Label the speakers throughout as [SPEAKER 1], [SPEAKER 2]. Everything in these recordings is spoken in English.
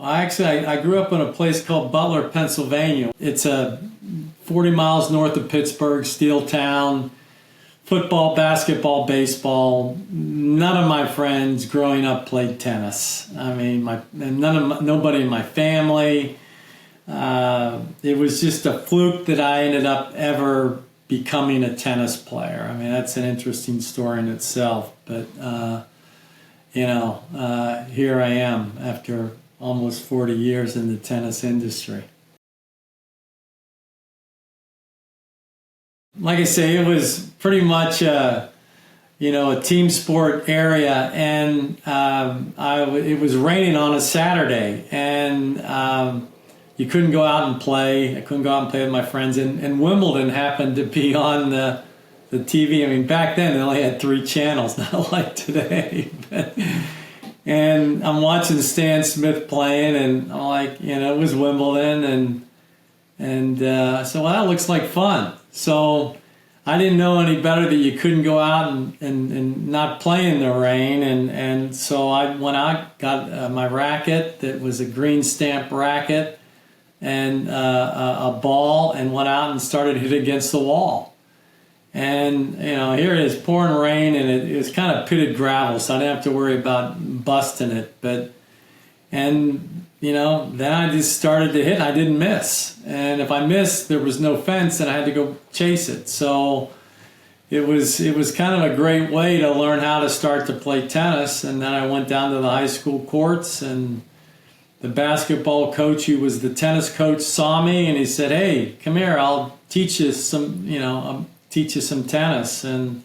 [SPEAKER 1] I grew up in a place called Butler, Pennsylvania. It's 40 miles north of Pittsburgh, steel town. Football, basketball, baseball. None of my friends growing up played tennis. I mean, nobody in my family. It was just a fluke that I ended up ever becoming a tennis player. I mean, that's an interesting story in itself. But here I am after almost 40 years in the tennis industry. Like I say, it was pretty much a team sport area, and it was raining on a Saturday, and you couldn't go out and play. I couldn't go out and play with my friends, and Wimbledon happened to be on the TV. I mean, back then they only had 3 channels, not like today. And I'm watching Stan Smith playing, and I'm like, it was Wimbledon, and so well, that looks like fun. So I didn't know any better that you couldn't go out and not play in the rain. And so I went out, got my racket that was a green stamp racket and a ball, and went out and started hitting against the wall. And, here it is pouring rain, and it was kind of pitted gravel, so I didn't have to worry about busting it. Then I just started to hit, and I didn't miss. And if I missed, there was no fence, and I had to go chase it. So it was kind of a great way to learn how to start to play tennis. And then I went down to the high school courts, and the basketball coach, who was the tennis coach, saw me, and he said, "Hey, come here, I'll teach you some tennis." And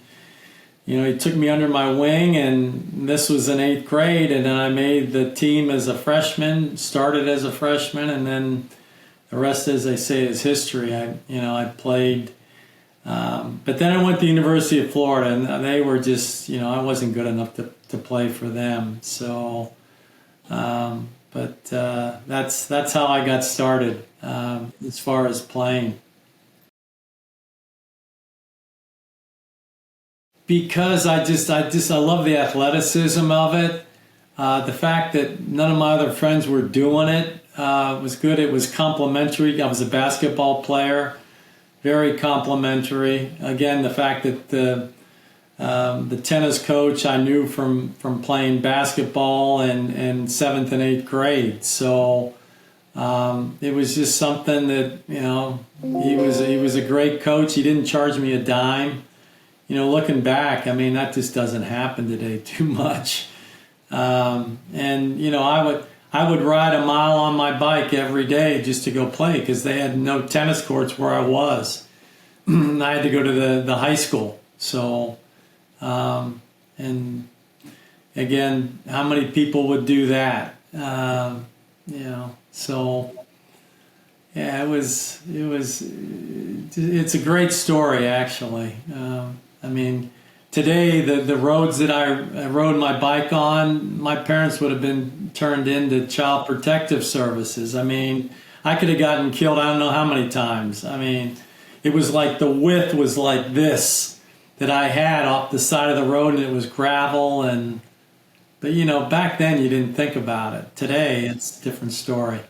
[SPEAKER 1] he took me under my wing, and this was in 8th grade, and then I made the team as a freshman, started as a freshman, and then the rest, as they say, is history. I played, but then I went to the University of Florida, and they were just, I wasn't good enough to play for them. So, that's how I got started as far as playing. Because I love the athleticism of it. The fact that none of my other friends were doing it was good. It was complimentary. I was a basketball player, very complimentary. Again, the fact that the tennis coach I knew from playing basketball in 7th and 8th grade. So it was just something that he was a great coach. He didn't charge me a dime. Looking back, I mean, that just doesn't happen today too much. I would ride a mile on my bike every day just to go play, because they had no tennis courts where I was. I had to go to the high school. So, and again, how many people would do that? So yeah, it's a great story, actually. I mean, today, the roads that I rode my bike on, my parents would have been turned into Child Protective Services. I mean, I could have gotten killed I don't know how many times. I mean, it was like the width was like this that I had off the side of the road, and it was gravel. But back then you didn't think about it. Today, it's a different story.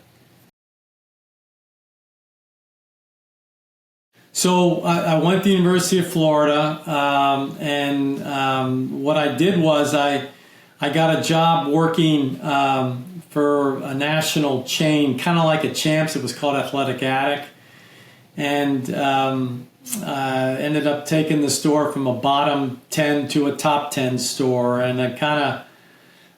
[SPEAKER 1] So I went to the University of Florida, and what I did was I got a job working for a national chain, kind of like a Champs. It was called Athletic Attic, and ended up taking the store from a bottom 10 to a top 10 store, and I kind of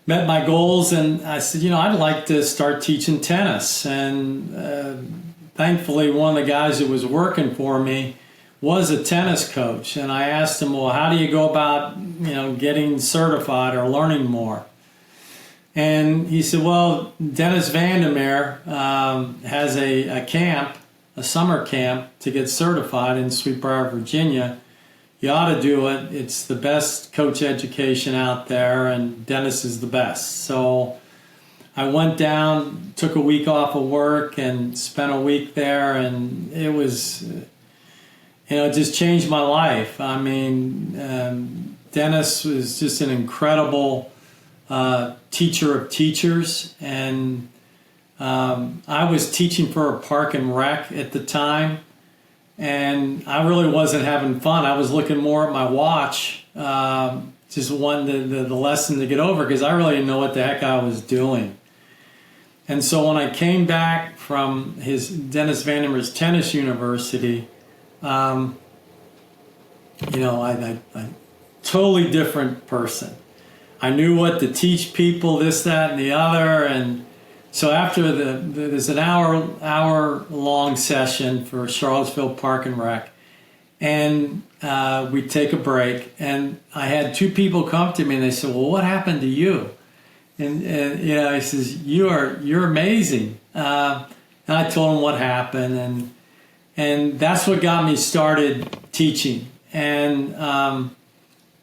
[SPEAKER 1] met my goals, and I said, I'd like to start teaching tennis. And thankfully, one of the guys that was working for me was a tennis coach, and I asked him, well, how do you go about, getting certified or learning more? And he said, well, Dennis Vandermeer has a camp, a summer camp, to get certified in Sweetbriar, Virginia. You ought to do it. It's the best coach education out there, and Dennis is the best. So I went down, took a week off of work, and spent a week there, and it was, it just changed my life. I mean, Dennis was just an incredible teacher of teachers, and I was teaching for a park and rec at the time, and I really wasn't having fun. I was looking more at my watch, just wanting the lesson to get over, because I really didn't know what the heck I was doing. And so when I came back from Dennis Vandermeer's tennis university, I totally different person. I knew what to teach people, this, that, and the other. And so after there's an hour long session for Charlottesville Park and Rec, and we take a break. And I had two people come to me and they said, "Well, what happened to you?" And he says, "You're amazing." And I told him what happened, and that's what got me started teaching. And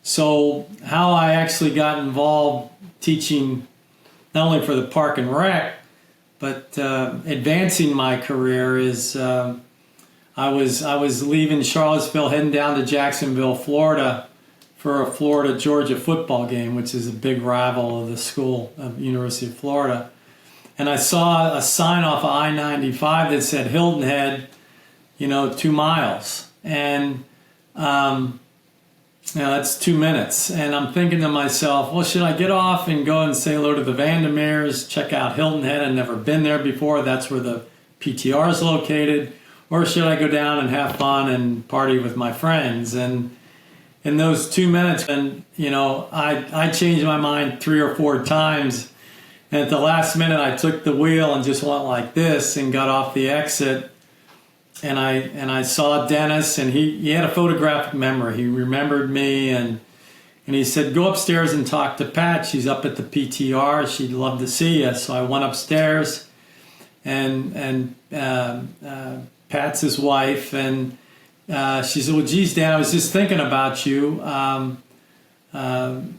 [SPEAKER 1] so how I actually got involved teaching, not only for the Park and Rec, but advancing my career, is I was leaving Charlottesville, heading down to Jacksonville, Florida, for a Florida-Georgia football game, which is a big rival of the school of University of Florida. And I saw a sign off of I-95 that said Hilton Head, 2 miles. And that's 2 minutes. And I'm thinking to myself, well, should I get off and go and say hello to the Vandermeers, check out Hilton Head? I've never been there before. That's where the PTR is located. Or should I go down and have fun and party with my friends? And in those 2 minutes, and I changed my mind 3 or 4 times, and at the last minute I took the wheel and just went like this and got off the exit, and I saw Dennis, and he had a photographic memory. He remembered me, and he said, "Go upstairs and talk to Pat. She's up at the PTR. She'd love to see you." So I went upstairs, and Pat's his wife, and she said, "Well, geez, Dan, I was just thinking about you.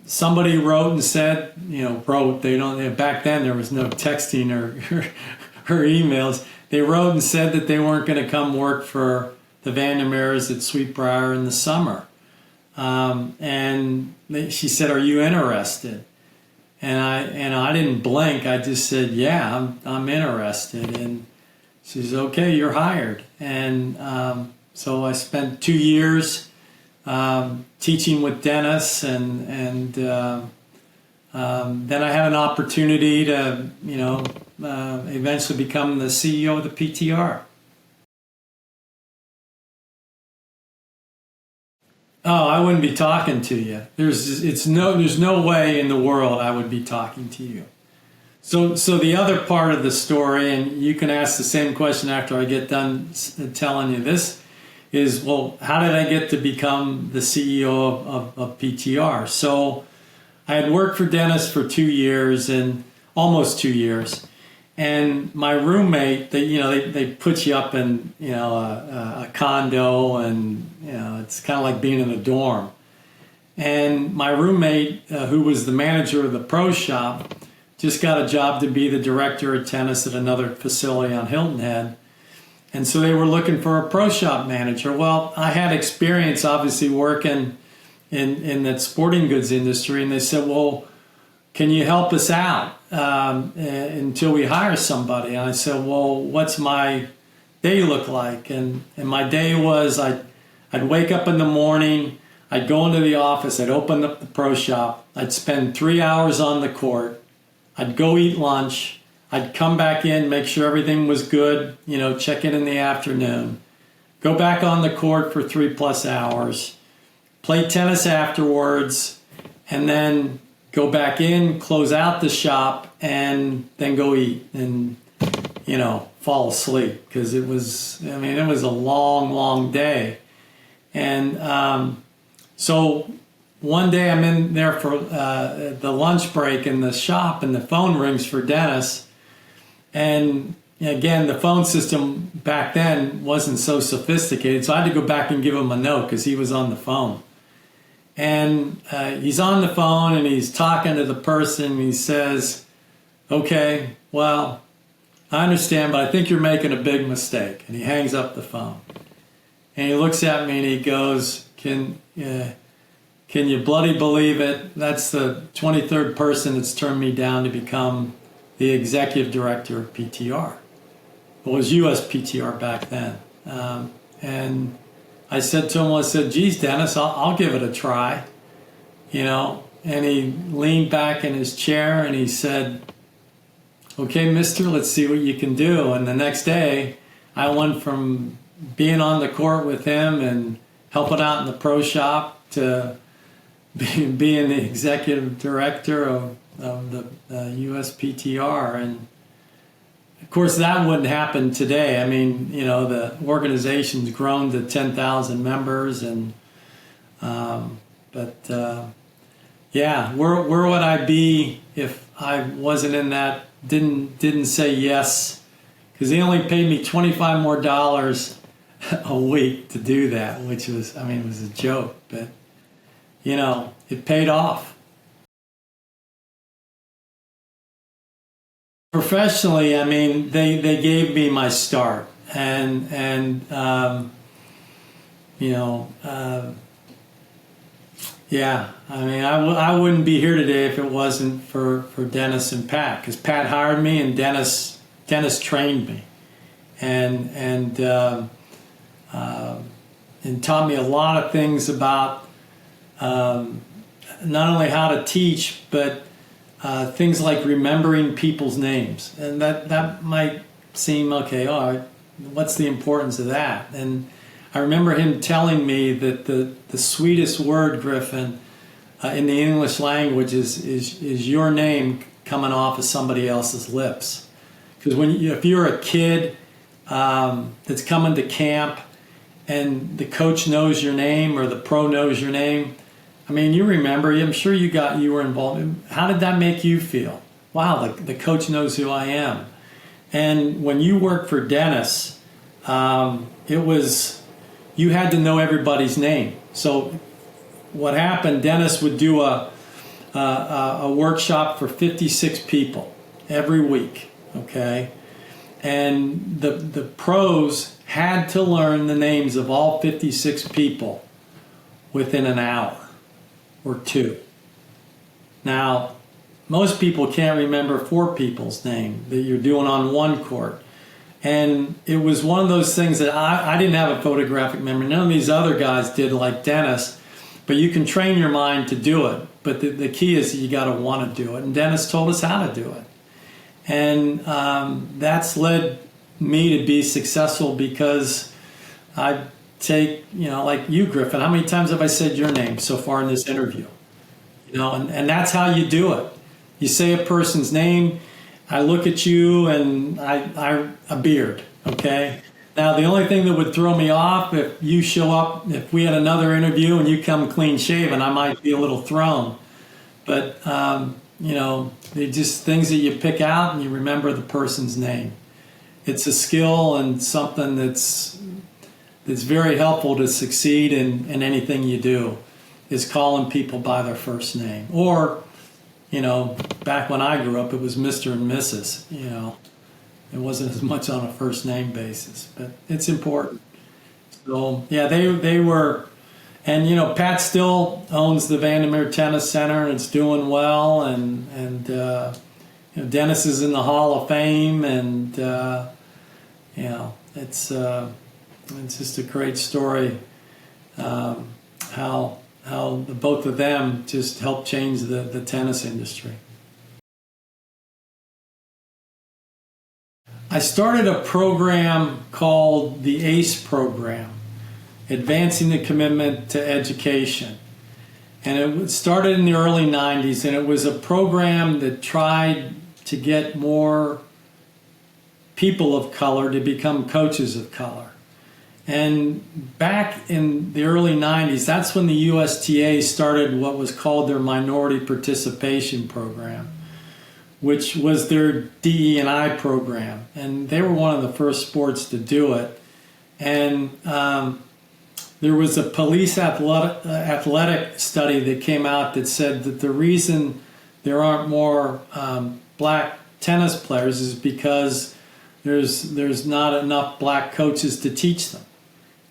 [SPEAKER 1] Somebody wrote and said, back then there was no texting or emails. They wrote and said that they weren't going to come work for the Vandermeers at Sweetbriar in the summer." And she said, "Are you interested?" And I didn't blink. I just said, "Yeah, I'm interested." And she says, "Okay, you're hired." And so I spent 2 years teaching with Dennis, and then I had an opportunity to, eventually become the CEO of the PTR. Oh, I wouldn't be talking to you. There's no way in the world I would be talking to you. So the other part of the story, and you can ask the same question after I get done telling you this, is, well, how did I get to become the CEO of PTR? So I had worked for Dennis for 2 years, and almost 2 years, and my roommate, they put you up in a condo, and it's kind of like being in a dorm. And my roommate, who was the manager of the pro shop, just got a job to be the director of tennis at another facility on Hilton Head. And so they were looking for a pro shop manager. Well, I had experience, obviously, working in that sporting goods industry. And they said, "Well, can you help us out until we hire somebody?" And I said, "Well, what's my day look like?" And my day was, I'd wake up in the morning, I'd go into the office, I'd open up the pro shop, I'd spend 3 hours on the court, I'd go eat lunch, I'd come back in, make sure everything was good, check in the afternoon, go back on the court for 3+ hours, play tennis afterwards, and then go back in, close out the shop, and then go eat and, fall asleep, because it was a long, long day. And so one day I'm in there for the lunch break in the shop, and the phone rings for Dennis. And again, the phone system back then wasn't so sophisticated, so I had to go back and give him a note because he was on the phone. And he's on the phone and he's talking to the person, and he says, "Okay, well, I understand, but I think you're making a big mistake." And he hangs up the phone. And he looks at me and he goes, Can you bloody believe it? That's the 23rd person that's turned me down to become the executive director of PTR. It was US PTR back then. And I said to him, I said, geez, Dennis, I'll give it a try, you know. And he leaned back in his chair and he said, okay, mister, let's see what you can do. And the next day, I went from being on the court with him and helping out in the pro shop to being the executive director of the USPTR. And of course that wouldn't happen today. I mean, you know, the organization's grown to 10,000 members, and yeah, where would I be if I wasn't in that, didn't say yes, because they only paid me $25 more a week to do that, which was, I mean, it was a joke, but you know, it paid off. Professionally, I mean, they gave me my start, and you know, yeah, I mean, I wouldn't be here today if it wasn't for Dennis and Pat, because Pat hired me and Dennis trained me, and taught me a lot of things about not only how to teach, but things like remembering people's names. And that might seem, okay, what's the importance of that? And I remember him telling me that the sweetest word, Griffin, in the English language is your name coming off of somebody else's lips. Because if you're a kid that's coming to camp and the coach knows your name or the pro knows your name, I mean, you remember, I'm sure you were involved. How did that make you feel? Wow, the coach knows who I am. And when you worked for Dennis, it was, you had to know everybody's name. So what happened, Dennis would do a workshop for 56 people every week, okay? And the pros had to learn the names of all 56 people within an hour or two. Now, most people can't remember 4 people's name that you're doing on one court. And it was one of those things that I didn't have a photographic memory. None of these other guys did, like Dennis. But you can train your mind to do it. But the key is you got to want to do it. And Dennis told us how to do it. And that's led me to be successful, because I take, you know, like you, Griffin, how many times have I said your name so far in this interview? You know, and that's how you do it. You say a person's name, I look at you, and I a beard, okay? Now, the only thing that would throw me off, if you show up, if we had another interview and you come clean shaven, I might be a little thrown. But, you know, they're just things that you pick out and you remember the person's name. It's a skill and something that's very helpful to succeed in anything you do, is calling people by their first name. Or, you know, back when I grew up, it was Mr. and Mrs., you know. It wasn't as much on a first name basis, but it's important. So, yeah, they were, and, you know, Pat still owns the Vandermeer Tennis Center, and it's doing well, and you know, Dennis is in the Hall of Fame, and, you know, it's just a great story, how the both of them just helped change the tennis industry. I started a program called the ACE program, Advancing the Commitment to Education. And it started in the early 90s, and it was a program that tried to get more people of color to become coaches of color. And back in the early 90s, that's when the USTA started what was called their Minority Participation Program, which was their DE&I program. And they were one of the first sports to do it. And there was a police athletic study that came out that said that the reason there aren't more black tennis players is because there's not enough black coaches to teach them.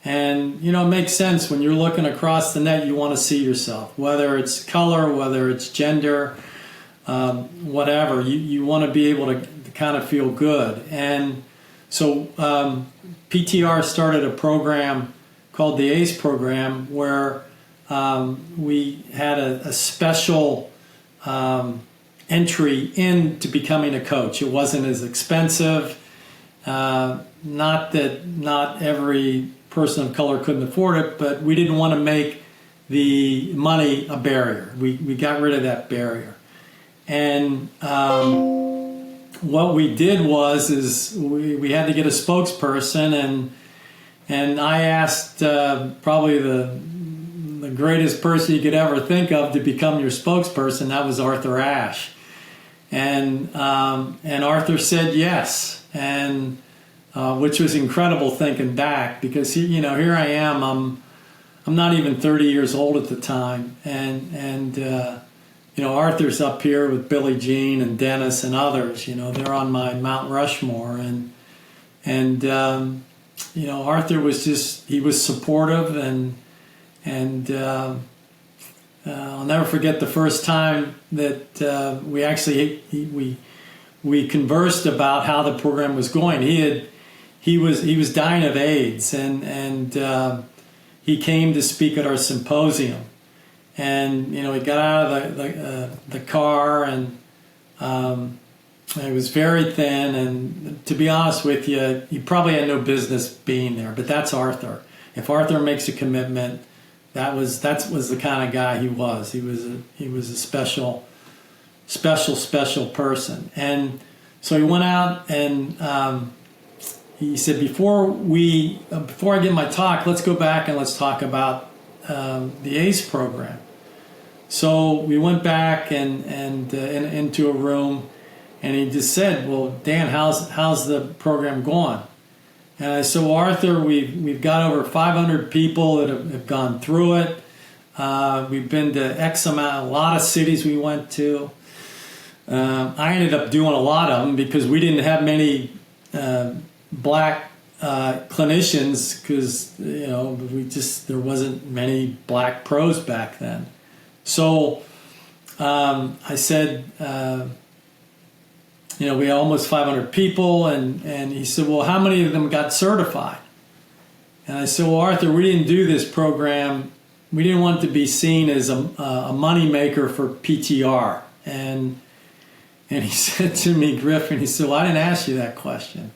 [SPEAKER 1] And, you know, it makes sense when you're looking across the net, you want to see yourself, whether it's color, whether it's gender, whatever. You want to be able to kind of feel good. And so PTR started a program called the ACE program where we had a special entry into becoming a coach. It wasn't as expensive. Not that not every person of color couldn't afford it, but we didn't want to make the money a barrier. We got rid of that barrier. And what we did is we had to get a spokesperson, and I asked probably the greatest person you could ever think of to become your spokesperson. That was Arthur Ashe. And Arthur said yes, and which was incredible thinking back, because here I am. I'm not even 30 years old at the time, and Arthur's up here with Billie Jean and Dennis and others. They're on my Mount Rushmore, and Arthur was he was supportive, and I'll never forget the first time that we conversed about how the program was going. He was dying of AIDS, and he came to speak at our symposium, and he got out of the car, and it was very thin, and to be honest with you, he probably had no business being there. But that's Arthur. If Arthur makes a commitment, that was the kind of guy he was. He was a special person. And so he went out, and he said, before I give my talk, let's go back and let's talk about the ACE program. So we went back and into a room, and he just said, well, Dan, how's the program going? And I said, well, Arthur, we've got over 500 people that have gone through it. We've been to a lot of cities we went to. I ended up doing a lot of them because we didn't have many black clinicians, because there wasn't many black pros back then. So I said, we had almost 500 people, and he said, well, how many of them got certified? And I said, well, Arthur, we didn't do this program. We didn't want it to be seen as a money maker for PTR. And he said to me, Griffin, he said, well, I didn't ask you that question.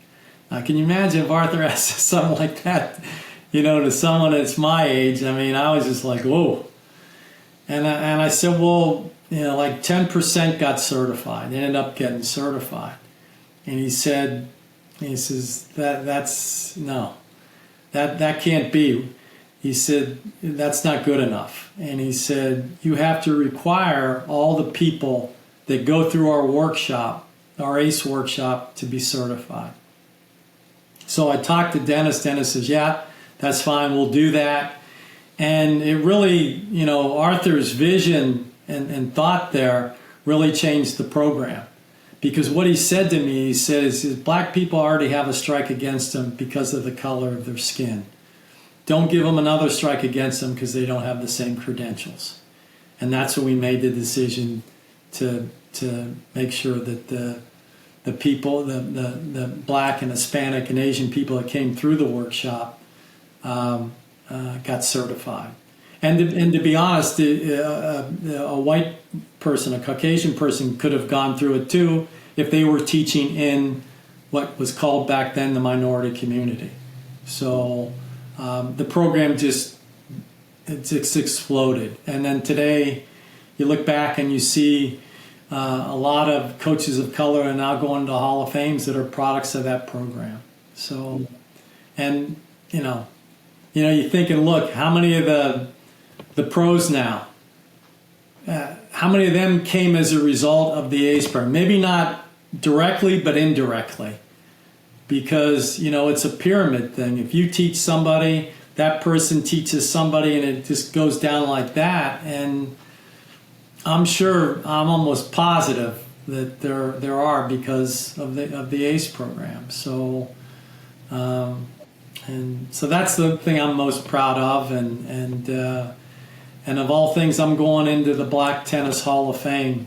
[SPEAKER 1] Can you imagine if Arthur asked something like that, to someone that's my age? I mean, I was just like, whoa. And I said, well, like 10% got certified. They ended up getting certified. And he says, that's no, that can't be. He said, that's not good enough. And he said, you have to require all the people that go through our workshop, our ACE workshop, to be certified. So I talked to Dennis. Dennis says, yeah, that's fine, we'll do that. And it really, Arthur's vision and thought there really changed the program. Because what he said to me, he says, black people already have a strike against them because of the color of their skin. Don't give them another strike against them because they don't have the same credentials. And that's when we made the decision to make sure that the people, the black and Hispanic and Asian people that came through the workshop got certified. And to be honest, a white person, a Caucasian person, could have gone through it too if they were teaching in what was called back then the minority community. So the program just exploded. And then today, you look back and you see a lot of coaches of color are now going to Hall of Fames that are products of that program. So, and you're thinking, look, how many of the pros now, how many of them came as a result of the ACE program? Maybe not directly, but indirectly. Because, it's a pyramid thing. If you teach somebody, that person teaches somebody, and it just goes down like that. And I'm almost positive that there are, because of the ACE program. So, and so that's the thing I'm most proud of, and of all things, I'm going into the Black Tennis Hall of Fame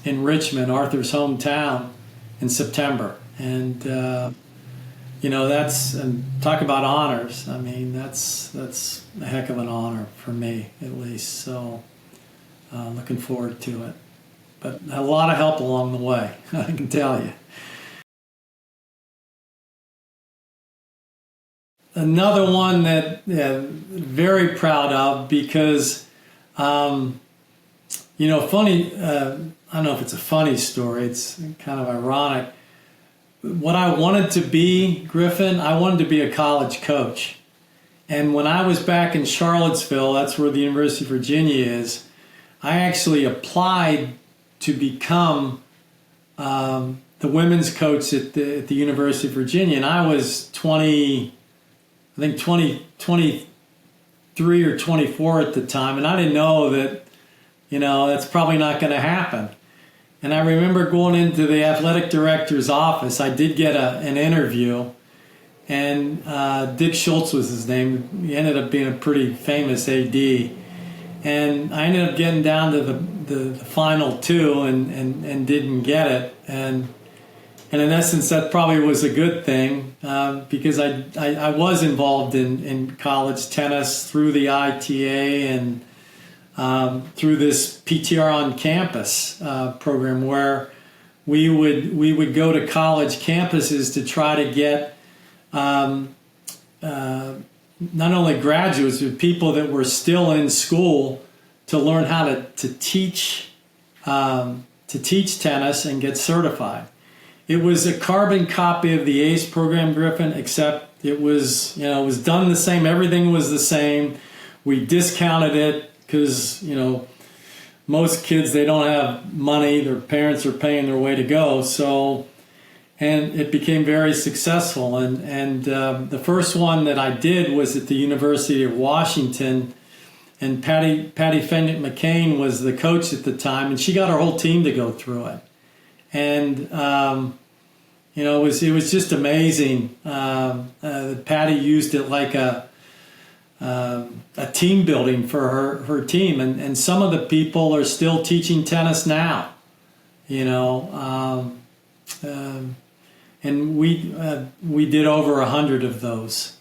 [SPEAKER 1] in Richmond, Arthur's hometown, in September. And that's, and talk about honors. I mean, that's a heck of an honor for me, at least. So looking forward to it. But a lot of help along the way, I can tell you. Another one that very proud of because, funny, I don't know if it's a funny story, it's kind of ironic. What I wanted to be, Griffin, I wanted to be a college coach. And when I was back in Charlottesville, that's where the University of Virginia is, I actually applied to become the women's coach at the University of Virginia. And I was 23 or 24 at the time. And I didn't know that, that's probably not going to happen. And I remember going into the athletic director's office. I did get an interview, and Dick Schultz was his name. He ended up being a pretty famous AD. And I ended up getting down to the final two and didn't get it. And in essence, that probably was a good thing because I was involved in college tennis through the ITA and through this PTR on campus program where we would go to college campuses to try to get not only graduates but people that were still in school to learn how to teach tennis and get certified. It was a carbon copy of the ACE program, Griffin, except it was done the same. Everything was the same. We discounted it because, most kids, they don't have money. Their parents are paying their way to go. So, and it became very successful. And the first one that I did was at the University of Washington. And Patty Fenwick McCain was the coach at the time. And she got her whole team to go through it. And, it was just amazing. Patty used it like a team building for her team, and some of the people are still teaching tennis now, and we did over 100 of those,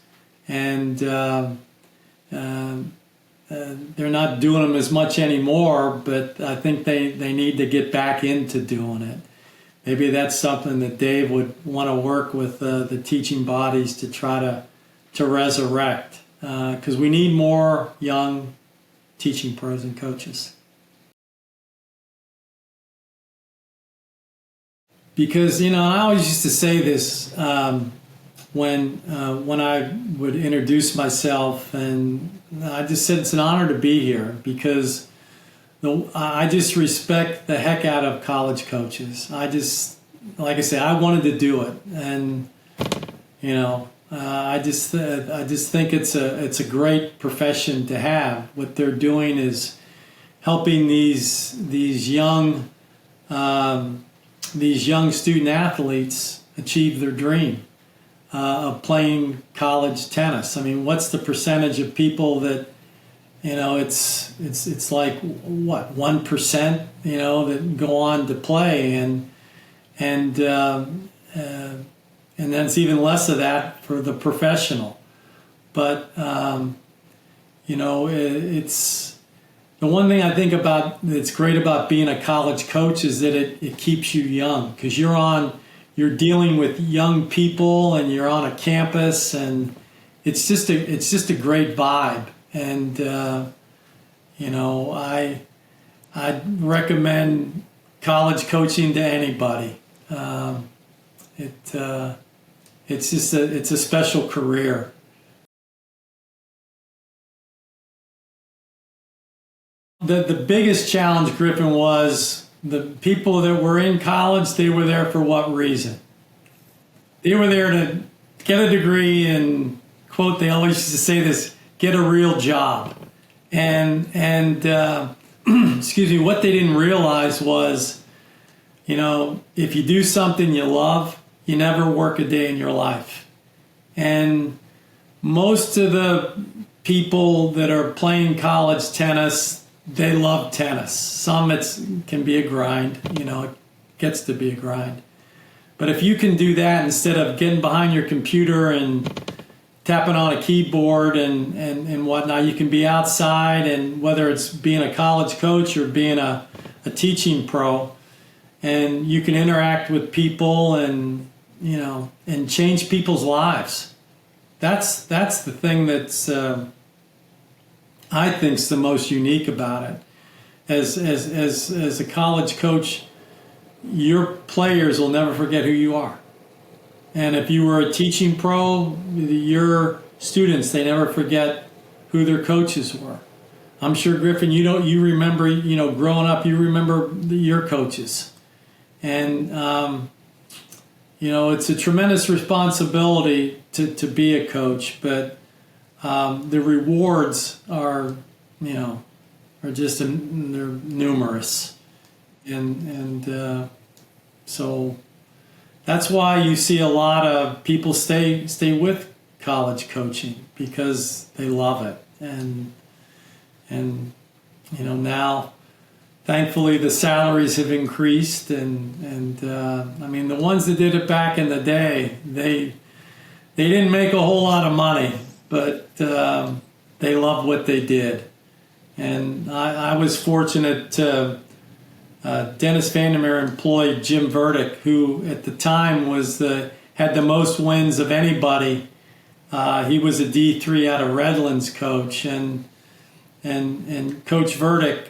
[SPEAKER 1] and they're not doing them as much anymore, but I think they need to get back into doing it. Maybe that's something that Dave would want to work with the teaching bodies to try to resurrect. Because we need more young teaching pros and coaches. Because, I always used to say this when I would introduce myself, and I just said it's an honor to be here because I just respect the heck out of college coaches. Like I say, I wanted to do it, and, I just think it's a great profession to have. What they're doing is helping these young student athletes achieve their dream of playing college tennis. I mean, what's the percentage of people that it's like what 1% that go on to play and then it's even less of that for the professional. But, it's the one thing I think about that's great about being a college coach is that it keeps you young because you're dealing with young people and you're on a campus and it's just a great vibe. And, I'd recommend college coaching to anybody. It's a special career. The biggest challenge, Griffin, was the people that were in college, they were there for what reason? They were there to get a degree and, quote, they always used to say this, get a real job. And excuse me, what they didn't realize was, if you do something you love, you never work a day in your life. And most of the people that are playing college tennis, they love tennis. Some can be a grind, it gets to be a grind. But if you can do that instead of getting behind your computer and tapping on a keyboard and whatnot, you can be outside, and whether it's being a college coach or being a teaching pro, and you can interact with people and change people's lives. That's the thing that's I think is the most unique about it. As a college coach, your players will never forget who you are. And if you were a teaching pro, your students, they never forget who their coaches were. I'm sure, Griffin, you remember, growing up, you remember your coaches. And, it's a tremendous responsibility to be a coach, but the rewards are just, they're numerous. And so that's why you see a lot of people stay with college coaching, because they love it. And now, thankfully, the salaries have increased, and the ones that did it back in the day, they didn't make a whole lot of money, but they loved what they did. And I was fortunate to Dennis Vandermeer employed Jim Verdick, who at the time had the most wins of anybody. He was a D3 out of Redlands coach, and Coach Verdick,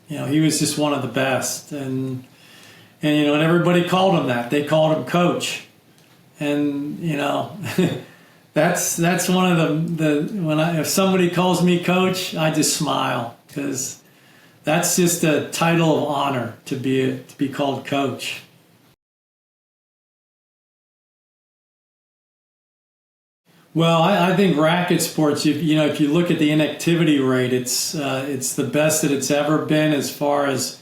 [SPEAKER 1] he was just one of the best, and everybody called him that. They called him Coach, and that's one of if somebody calls me Coach, I just smile, because that's just a title of honor to be called Coach. Well, I think racket sports, if you look at the inactivity rate, it's the best that it's ever been, as far as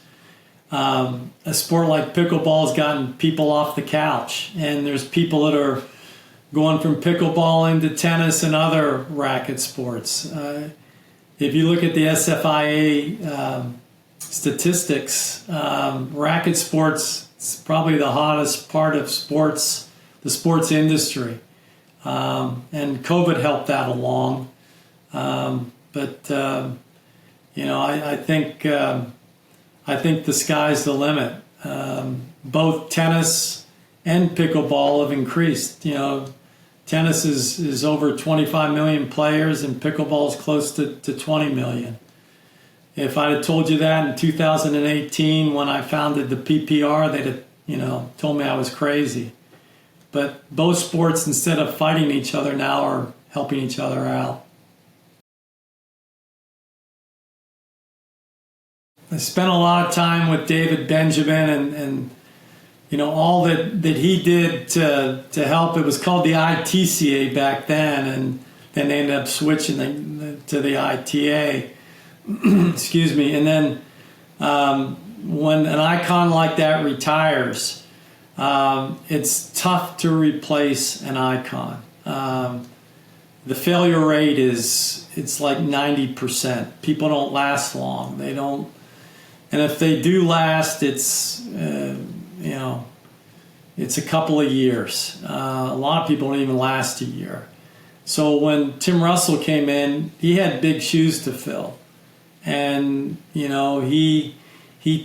[SPEAKER 1] a sport like pickleball has gotten people off the couch. And there's people that are going from pickleball into tennis and other racket sports. If you look at the SFIA statistics, racket sports is probably the hottest part of sports, the sports industry. And COVID helped that along. I think the sky's the limit. Both tennis and pickleball have increased. Tennis is over 25 million players, and pickleball is close to 20 million. If I'd have told you that in 2018 when I founded the PPR, they'd have, told me I was crazy. But both sports, instead of fighting each other now, are helping each other out. I spent a lot of time with David Benjamin and all that he did to help. It was called the ITCA back then, and then they ended up switching to the ITA. Excuse me. And then when an icon like that retires, it's tough to replace an icon. The failure rate it's like 90%. People don't last long. They don't, and if they do last, it's it's a couple of years. A lot of people don't even last a year. So when Tim Russell came in, he had big shoes to fill, and he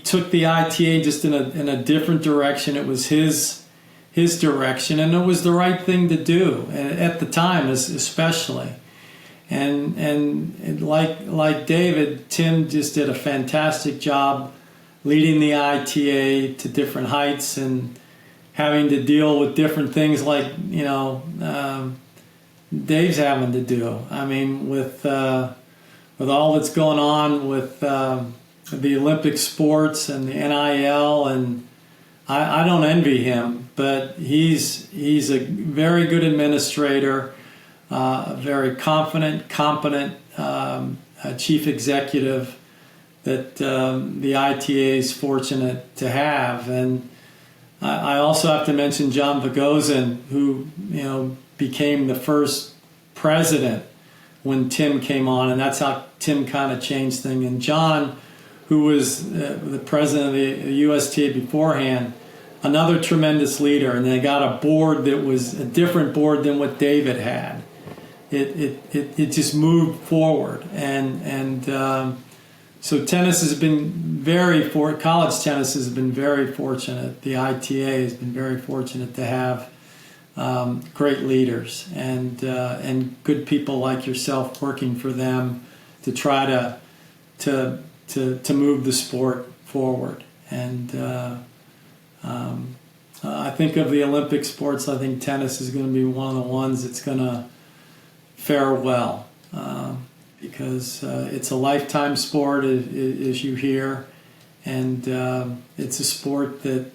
[SPEAKER 1] took the ITA just in a different direction. It was his direction, and it was the right thing to do at the time, especially. And like David, Tim just did a fantastic job leading the ITA to different heights and having to deal with different things like Dave's having to do. I mean, with all that's going on with the Olympic sports and the NIL, and I don't envy him, but he's a very good administrator, a very confident, competent chief executive that the ITA is fortunate to have. And I also have to mention John Vagozin, who became the first president when Tim came on, and that's how Tim kind of changed things. And John, who was the president of the USTA beforehand, another tremendous leader, and they got a board that was a different board than what David had. It just moved forward, and so tennis has been college tennis has been very fortunate. The ITA has been very fortunate to have great leaders and good people like yourself working for them to try to move the sport forward. And I think of the Olympic sports, I think tennis is going to be one of the ones that's going to fare well, because it's a lifetime sport, as you hear, and it's a sport that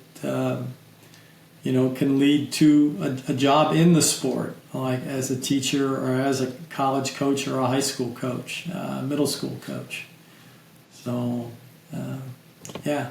[SPEAKER 1] can lead to a job in the sport, like as a teacher or as a college coach or a high school coach, middle school coach. So, yeah.